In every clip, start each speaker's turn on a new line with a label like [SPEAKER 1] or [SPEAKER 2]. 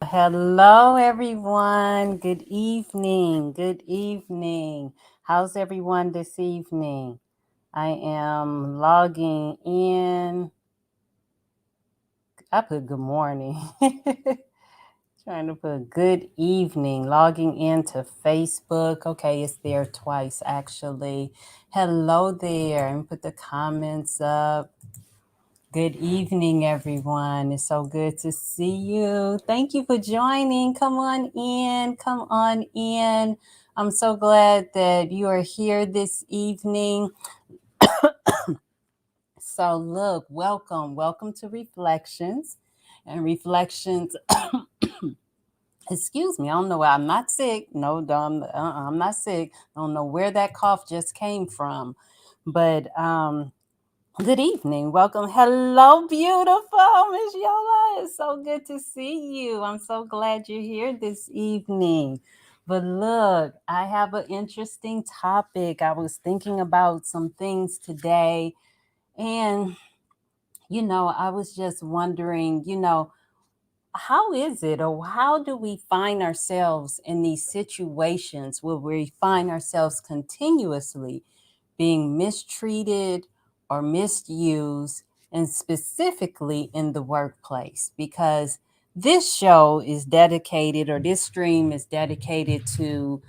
[SPEAKER 1] Hello, everyone. Good evening. Good evening. How's everyone this evening? I am logging in. I put good morning. Trying to put good evening. Logging into Facebook. Okay, it's there twice actually. Hello there. And put the comments up. Good evening, everyone. It's so good to see you. Thank you for joining. Come on in. Come on in. I'm so glad that you are here this evening. So, look, welcome to Reflections. And Reflections, excuse me, I don't know why I'm not sick. No, I'm not sick. I don't know where that cough just came from. But good evening. Welcome. Hello, beautiful Miss Yola. It's so good to see you. I'm so glad you're here this evening. But look, I have an interesting topic. I was thinking about some things today, and I was just wondering, how is it or how do we find ourselves in these situations where we find ourselves continuously being mistreated or misused, and specifically in the workplace? Because this show is dedicated, or this stream is dedicated to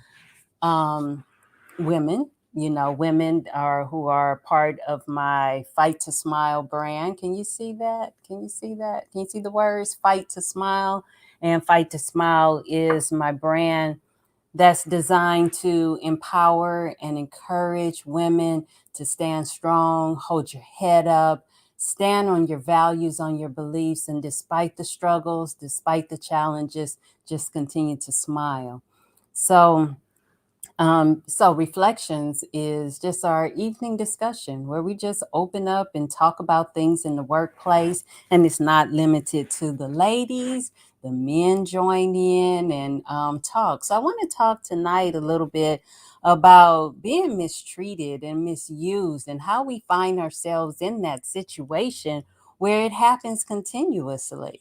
[SPEAKER 1] um, women. Women are who are part of my Fight to Smile brand. Can you see that? Can you see that? Can you see the words Fight to Smile? And Fight to Smile is my brand that's designed to empower and encourage women to stand strong, hold your head up, stand on your values, on your beliefs, and despite the struggles, despite the challenges, just continue to smile. So Reflections is just our evening discussion where we just open up and talk about things in the workplace. And it's not limited to the ladies, the men join in and talk. So I want to talk tonight a little bit about being mistreated and misused and how we find ourselves in that situation where it happens continuously,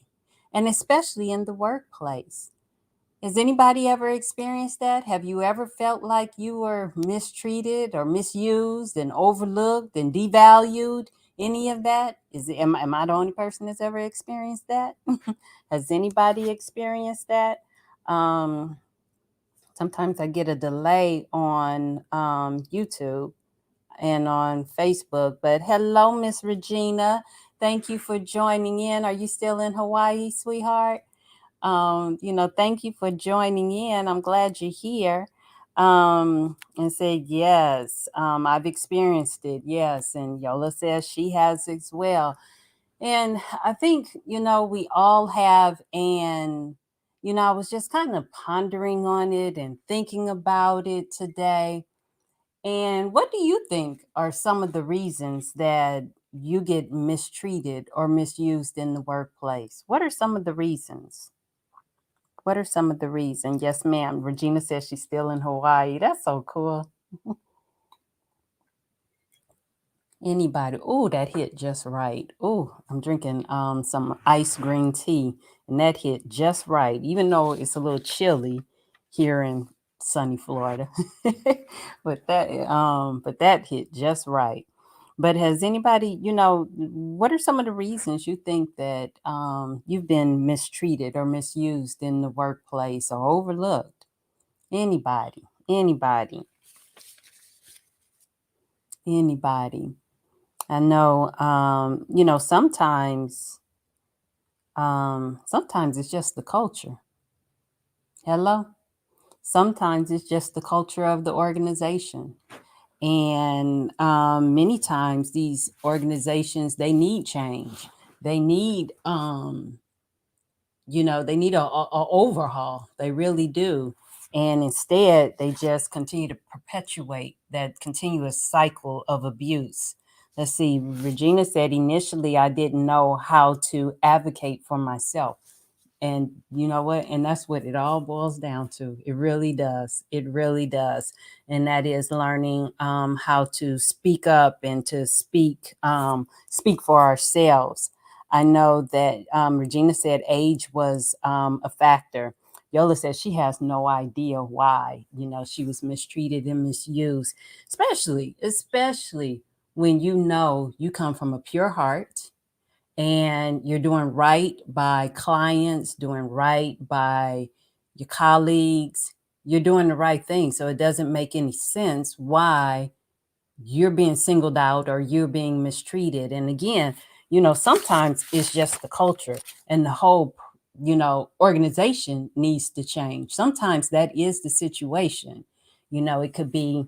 [SPEAKER 1] and especially in the workplace. Has anybody ever experienced that? Have you ever felt like you were mistreated or misused and overlooked and devalued? Any of that? Am I the only person that's ever experienced that? Has anybody experienced that? Um, Sometimes I get a delay on YouTube and on Facebook. But hello, Miss Regina. Thank you for joining in. Are you still in Hawaii, sweetheart? Thank you for joining in. I'm glad you're here. And said, yes, I've experienced it. Yes. And Yola says she has as well. And I think, we all have. And, I was just kind of pondering on it and thinking about it today. And what do you think are some of the reasons that you get mistreated or misused in the workplace? What are some of the reasons? What are some of the reasons? Yes, ma'am. Regina says she's still in Hawaii. That's so cool. Anybody? Oh, that hit just right. Oh, I'm drinking some iced green tea, and that hit just right. Even though it's a little chilly here in sunny Florida, but that hit just right. But has anybody, what are some of the reasons you think that you've been mistreated or misused in the workplace or overlooked? Anybody, anybody, anybody. I know, sometimes it's just the culture. Hello? Sometimes it's just the culture of the organization. And many times these organizations, they need change. They need, they need a overhaul. They really do. And instead, they just continue to perpetuate that continuous cycle of abuse. Let's see, Regina said, initially, I didn't know how to advocate for myself. And you know what? And that's what it all boils down to. It really does. It really does. And that is learning how to speak up and to speak for ourselves. I know that Regina said age was a factor. Yola says she has no idea why, she was mistreated and misused, especially when you come from a pure heart and you're doing right by clients, doing right by your colleagues, you're doing the right thing. So it doesn't make any sense why you're being singled out or you're being mistreated. And again, sometimes it's just the culture and the whole, organization needs to change. Sometimes that is the situation. It could be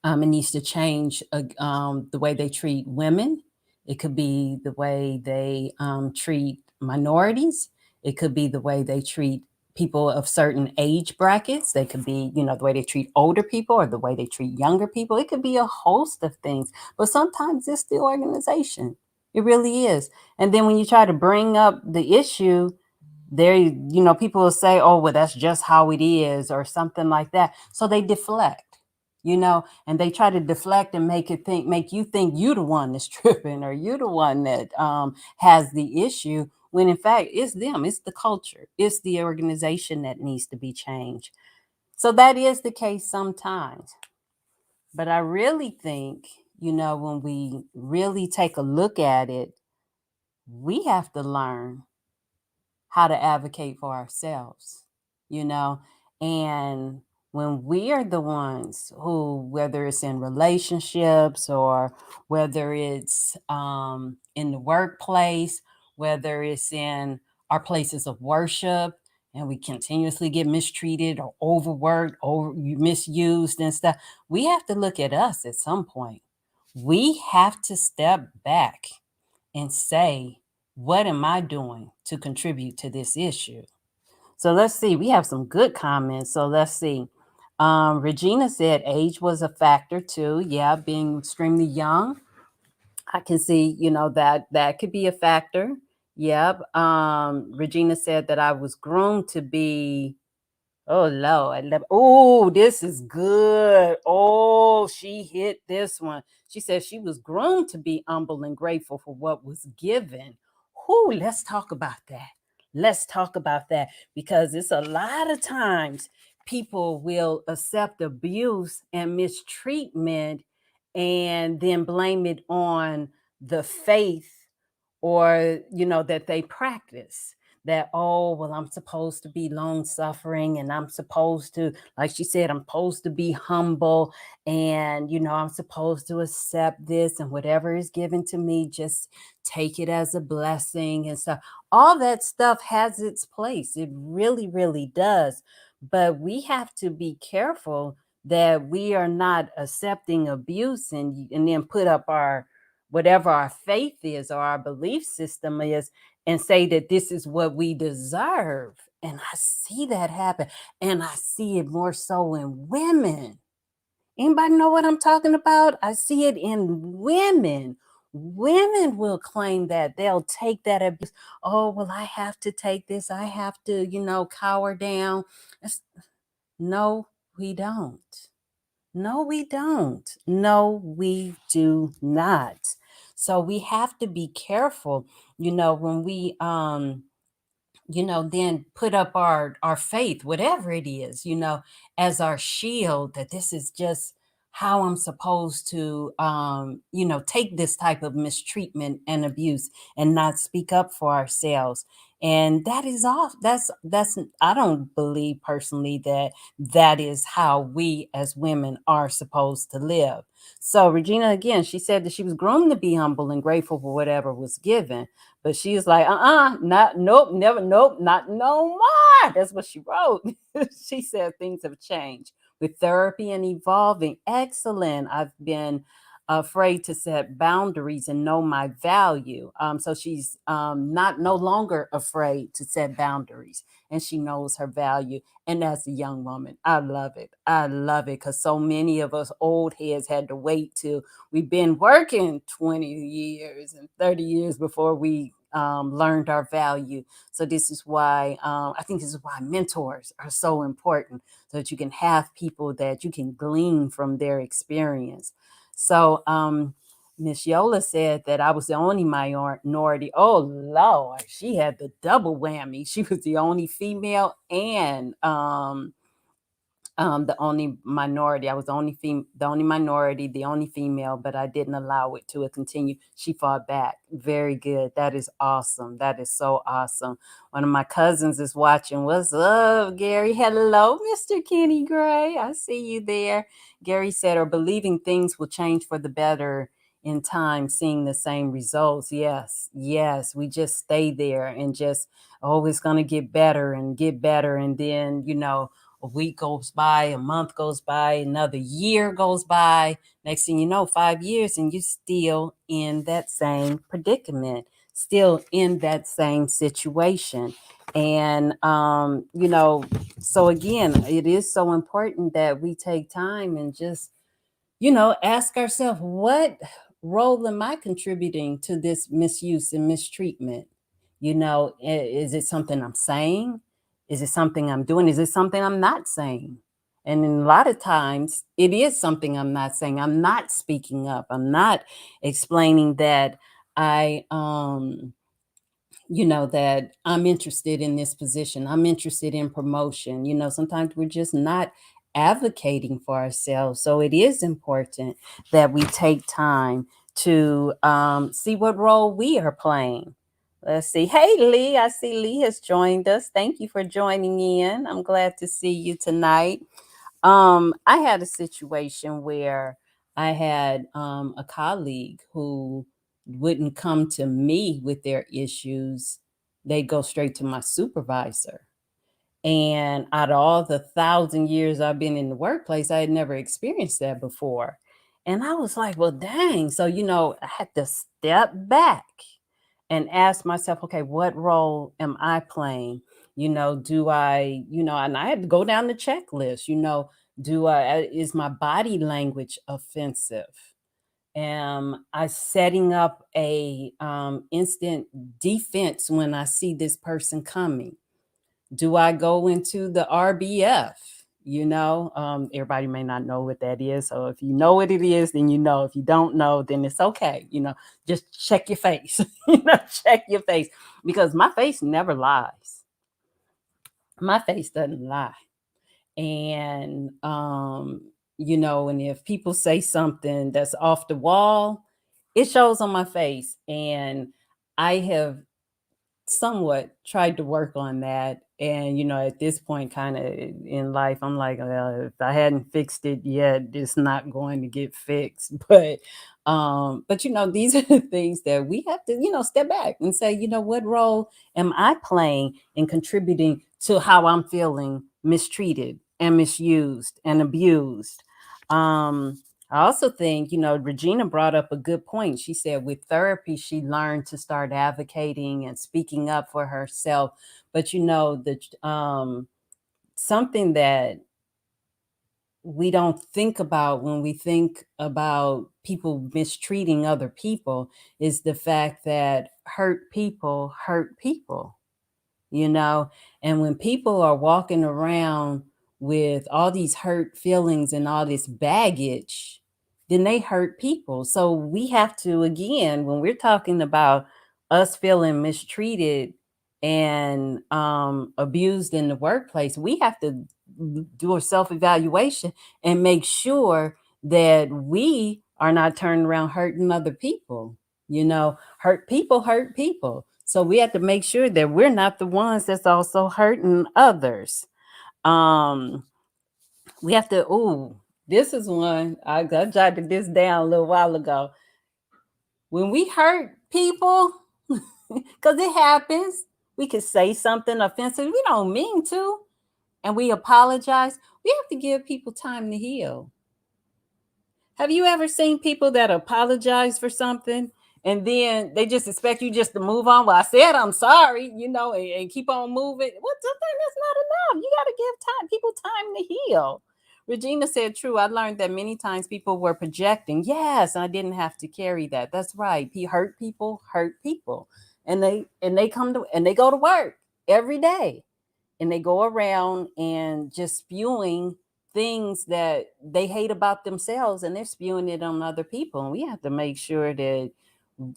[SPEAKER 1] it needs to change the way they treat women. It could be the way they treat minorities. It could be the way they treat people of certain age brackets. They could be, the way they treat older people or the way they treat younger people. It could be a host of things, but sometimes it's the organization. It really is. And then when you try to bring up the issue, people will say, oh, well, that's just how it is, or something like that. So they deflect, and they try to deflect and make you think you the one that's tripping, or you the one that has the issue, when in fact it's them, it's the culture, it's the organization that needs to be changed. So that is the case sometimes. But I really think, when we really take a look at it, we have to learn how to advocate for ourselves, you know? And when we are the ones who, whether it's in relationships or whether it's in the workplace, whether it's in our places of worship, and we continuously get mistreated or overworked or misused and stuff, we have to look at us at some point. We have to step back and say, what am I doing to contribute to this issue? So let's see. We have some good comments. So let's see. Regina said age was a factor too. Yeah, being extremely young. I can see, that could be a factor. Yep. Regina said that I was groomed to be. Oh Lord. Oh, this is good. Oh, she hit this one. She said she was groomed to be humble and grateful for what was given. Whoo, let's talk about that. Let's talk about that, because it's a lot of times people will accept abuse and mistreatment and then blame it on the faith, or that they practice, that, oh, well, I'm supposed to be long suffering, and I'm supposed to, like she said, I'm supposed to be humble, and I'm supposed to accept this, and whatever is given to me, just take it as a blessing and stuff. All that stuff has its place. It really, really does. But we have to be careful that we are not accepting abuse and then put up our whatever our faith is or our belief system is, and say that this is what we deserve. And I see that happen. And I see it more so in women. Anybody know what I'm talking about? I see it in women Women will claim that they'll take that abuse. Oh, well, I have to take this. I have to, cower down. No, we don't. No, we don't. No, we do not. So we have to be careful, when we then put up our faith, whatever it is, as our shield, that this is just how I'm supposed to take this type of mistreatment and abuse and not speak up for ourselves. And that is off. That's I don't believe personally that that is how we as women are supposed to live. So Regina, again, she said that she was groomed to be humble and grateful for whatever was given, but she was like, not, nope, never, nope, not no more. That's what she wrote. She said things have changed with therapy and evolving. Excellent. I've been afraid to set boundaries and know my value. So she's not no longer afraid to set boundaries, and she knows her value. And as a young woman, I love it. I love it, because so many of us old heads had to wait till we've been working 20 years and 30 years before we learned our value. So this is why I think this is why mentors are so important, so that you can have people that you can glean from their experience. So Miss Yola said that I was the only minority. Oh Lord, she had the double whammy. She was the only female and the only minority. I was the only minority, the only female, but I didn't allow it to continue. She fought back. Very good. That is awesome. That is so awesome. One of my cousins is watching. What's up, Gary? Hello, Mr. Kenny Gray. I see you there. Gary said, or believing things will change for the better in time, seeing the same results. Yes, yes. We just stay there and just, oh, it's going to get better and get better. And then, a week goes by, a month goes by, another year goes by. Next thing you know, 5 years, and you're still in that same predicament, still in that same situation. And, so again, it is so important that we take time and just ask ourselves, what role am I contributing to this misuse and mistreatment? Is it something I'm saying? Is it something I'm doing? Is it something I'm not saying? And in a lot of times, it is something I'm not saying. I'm not speaking up. I'm not explaining that I that I'm interested in this position. I'm interested in promotion. Sometimes we're just not advocating for ourselves. So it is important that we take time to see what role we are playing. Let's see. Hey, Lee. I see Lee has joined us. Thank you for joining in. I'm glad to see you tonight. I had a situation where I had a colleague who wouldn't come to me with their issues. They'd go straight to my supervisor. And out of all the 1,000 years I've been in the workplace, I had never experienced that before. And I was like, well, dang. So, I had to step back and ask myself, okay, what role am I playing? Do I, and I had to go down the checklist, do I, is my body language offensive? Am I setting up a instant defense when I see this person coming? Do I go into the RBF? Everybody may not know what that is. So if you know what it is, then you know. If you don't know, then it's okay. Just check your face. Check your face, because my face never lies. My face doesn't lie. And and if people say something that's off the wall, it shows on my face. And I have somewhat tried to work on that. And, at this point, kind of in life, I'm like, well, if I hadn't fixed it yet, it's not going to get fixed. But these are the things that we have to, step back and say, what role am I playing in contributing to how I'm feeling mistreated and misused and abused? I also think, Regina brought up a good point. She said with therapy, she learned to start advocating and speaking up for herself. But, the something that we don't think about when we think about people mistreating other people is the fact that hurt people, you know. And when people are walking around with all these hurt feelings and all this baggage, then they hurt people. So we have to, again, when we're talking about us feeling mistreated and abused in the workplace, we have to do a self-evaluation and make sure that we are not turning around hurting other people. You know, hurt people hurt people. So we have to make sure that we're not the ones that's also hurting others. Um, we have to, ooh, this is one I jotted this down a little while ago. When we hurt people, because it happens, we could say something offensive. We don't mean to, and we apologize. We have to give people time to heal. Have you ever seen people that apologize for something and then they just expect you just to move on? Well, I said I'm sorry, you know, and keep on moving. What? Something that's not enough. You got to give people time to heal. Regina said, "True. I learned that many times people were projecting. Yes, I didn't have to carry that. That's right. Hurt people, and they come to and they go to work every day, and they go around and just spewing things that they hate about themselves, and they're spewing it on other people. And we have to make sure that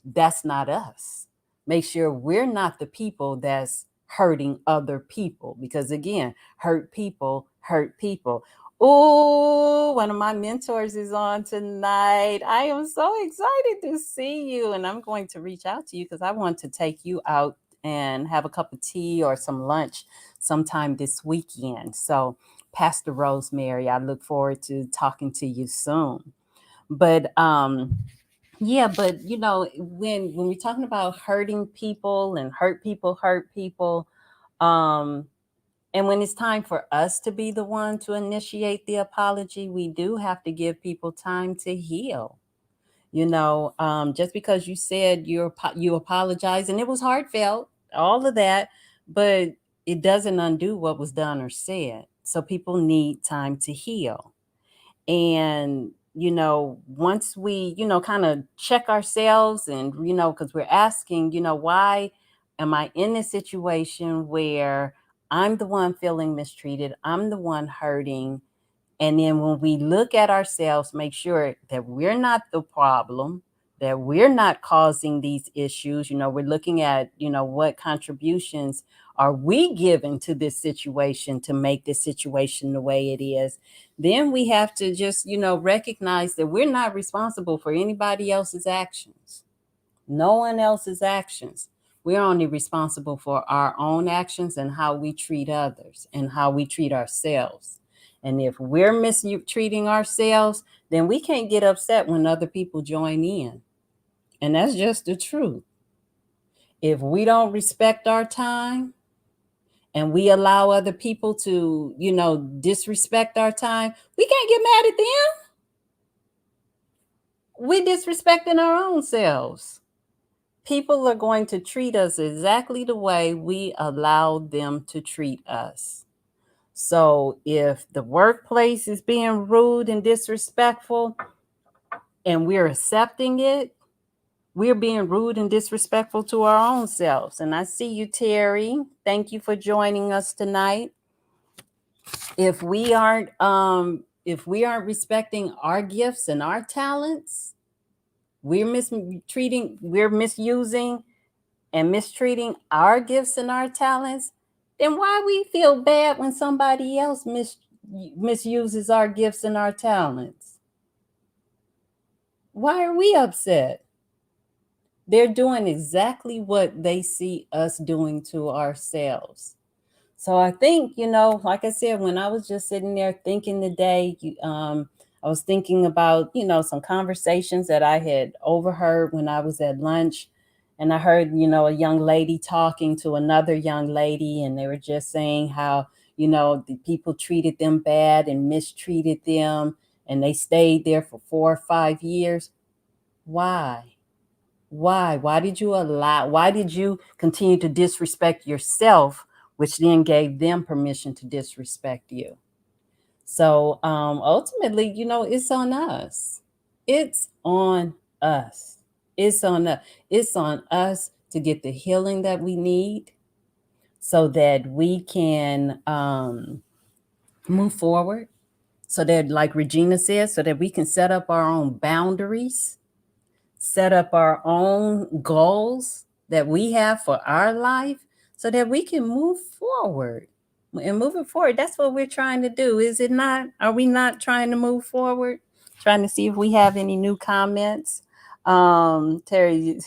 [SPEAKER 1] that's not us. Make sure we're not the people that's hurting other people, because again, hurt people hurt people. Oh, one of my mentors is on tonight. I am so excited to see you, and I'm going to reach out to you because I want to take you out and have a cup of tea or some lunch sometime this weekend. So, Pastor Rosemary, I look forward to talking to you soon. But yeah, but you know, when we're talking about hurting people and hurt people, um, and when it's time for us to be the one to initiate the apology, we do have to give people time to heal. You know, just because you said you apologize and it was heartfelt, all of that, but it doesn't undo what was done or said. So people need time to heal. And you know, once we, you know, kind of check ourselves, and you know, because we're asking, you know, why am I in this situation where I'm the one feeling mistreated, I'm the one hurting? And then when we look at ourselves, make sure that we're not the problem, that we're not causing these issues. You know, we're looking at, you know, what contributions are we giving to this situation to make this situation the way it is. Then we have to just, you know, recognize that we're not responsible for anybody else's actions, no one else's actions. We're only responsible for our own actions and how we treat others and how we treat ourselves. And if we're mistreating ourselves, then we can't get upset when other people join in. And that's just the truth. If we don't respect our time and we allow other people to, you know, disrespect our time, we can't get mad at them. We're disrespecting our own selves. People are going to treat us exactly the way we allow them to treat us. So if the workplace is being rude and disrespectful and we're accepting it, we're being rude and disrespectful to our own selves. And I see you, Terry. Thank you for joining us tonight. If we aren't respecting our gifts and our talents, we're misusing and mistreating our gifts and our talents, then why we feel bad when somebody else misuses our gifts and our talents? Why are we upset? They're doing exactly what they see us doing to ourselves. So I think, you know, like I said, when I was just sitting there thinking today, I was thinking about, you know, some conversations that I had overheard when I was at lunch. And I heard, you know, a young lady talking to another young lady, and they were just saying how, you know, the people treated them bad and mistreated them, and they stayed there for 4 or 5 years. Why? Why did you continue to disrespect yourself, which then gave them permission to disrespect you? So ultimately, you know, it's on us. It's on us. It's on us. It's on us to get the healing that we need so that we can move forward. So that, like Regina said, so that we can set up our own boundaries, set up our own goals that we have for our life so that we can move forward. And moving forward, that's what we're trying to do, is it not? Are we not trying to move forward? Trying to see if we have any new comments. Terry,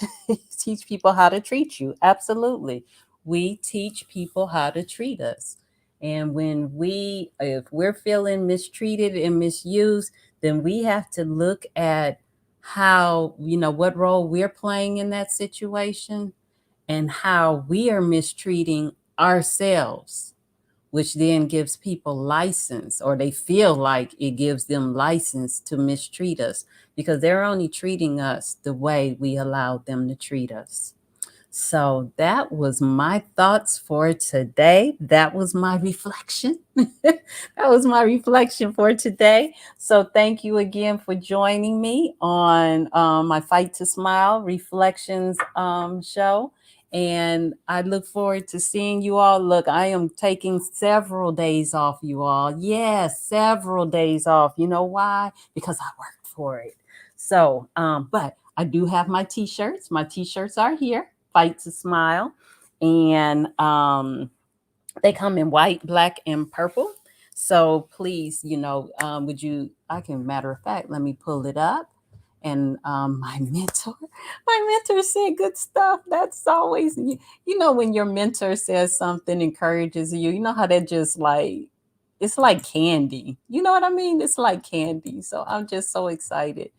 [SPEAKER 1] teach people how to treat you. Absolutely. We teach people how to treat us. And if we're feeling mistreated and misused, then we have to look at how, what role we're playing in that situation and how we are mistreating ourselves, which then gives people license, or they feel like it gives them license to mistreat us because they're only treating us the way we allowed them to treat us. So that was my thoughts for today. That was my reflection. That was my reflection for today. So thank you again for joining me on my Fight to Smile Reflections show. And I look forward to seeing you all. Look, I am taking several days off, you all. Yes, several days off. You know why? Because I worked for it. So, but I do have my t-shirts. My t-shirts are here. Fight to Smile. And they come in white, black, and purple. So please, would you, I can, matter of fact, let me pull it up. And my mentor said good stuff. That's always, when your mentor says something, encourages you, you know how that just like, it's like candy. You know what I mean? It's like candy. So I'm just so excited.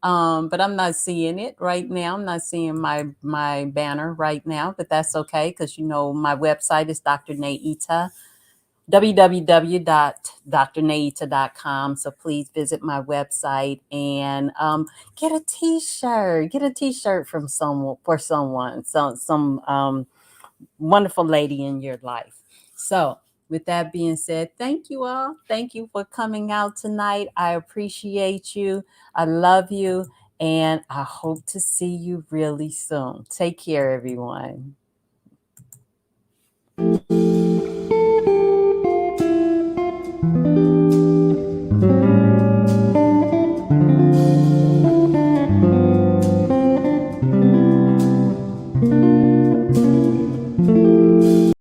[SPEAKER 1] But I'm not seeing it right now. I'm not seeing my banner right now, but that's okay because my website is Dr. Naita, www.drnaita.com. So please visit my website and get a t-shirt. Get a t-shirt from someone, some wonderful lady in your life. So, with that being said, thank you all. Thank you for coming out tonight. I appreciate you. I love you. And I hope to see you really soon. Take care, everyone.